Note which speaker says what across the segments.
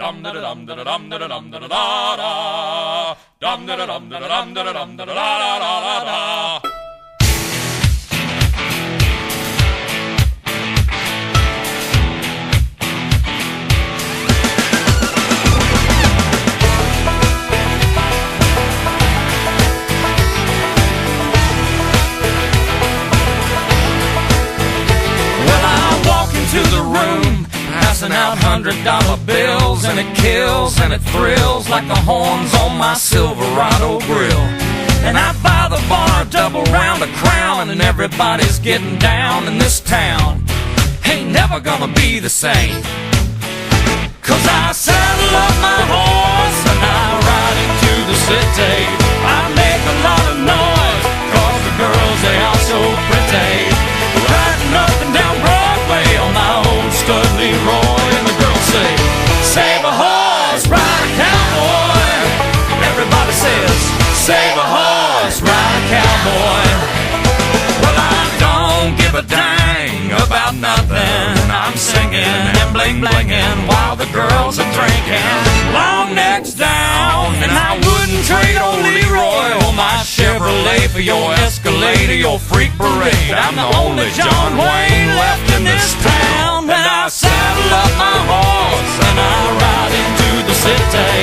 Speaker 1: Dum da dum da dum da dum da da da. Dum da dum da dum da dum da da da. To the room, passing out $100 bills, and it kills and it thrills like the horns on my Silverado grill. And I buy the bar a double round of Crown, and everybody's getting down in this town. Ain't never gonna be the same, 'cause I saddle up my horse and I ride into the city. I make a lot of noise 'cause the girls, they are so pretty. Riding up and down Broadway on my old stud Leroy, and the girls say, save a horse, ride a cowboy. Everybody says, save a horse, ride a cowboy. Well, I don't give a dang about nothing. I'm singing and bling-blinging while the girls are drinking. Long necks down, and I wouldn't trade old Leroy or my Chevrolet for your Escalade or your freak parade. I'm the only John Wayne left in this town. And I saddle up my horse and I ride into the city.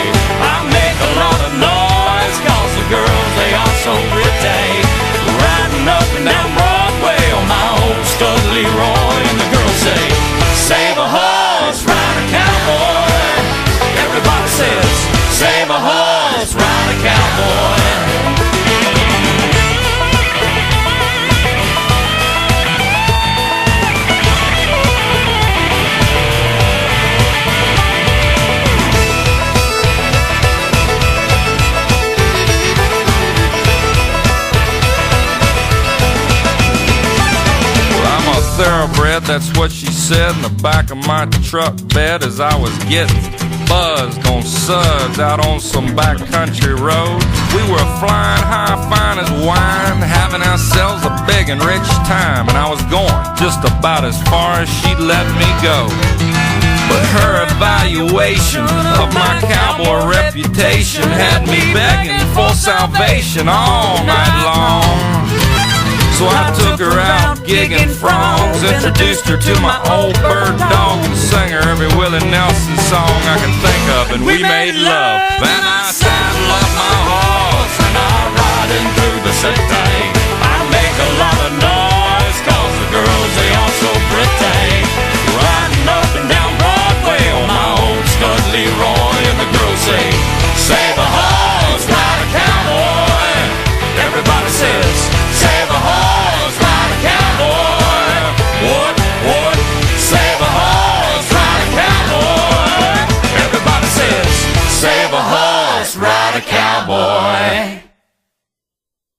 Speaker 1: I make a lot of noise 'cause the girls, they are so pretty. Riding up and down Broadway on my old stud Leroy, and the girls say, save a horse, ride a cowboy. Everybody says, save a horse, ride a cowboy. Thoroughbred, that's what she said in the back of my truck bed as I was getting buzzed on suds out on some backcountry road. We were flying high, fine as wine, having ourselves a big and rich time, and I was going just about as far as she'd let me go. But her evaluation of my cowboy reputation had me begging for salvation all night long. So I took her out gigging frogs, introduced her to my old bird dog, and sang her every Willie Nelson song I can think of, and we made love. Then I saddle up my horse and I ride in through the city. I make a lot of noise 'cause the girls, they are so pretty. Riding up and down Broadway on my old stud Leroy, and the girls say, save a horse, ride a cowboy. Everybody says, save a horse, ride a cowboy. What? Save a horse, ride a cowboy. Everybody says, save a horse, ride a cowboy.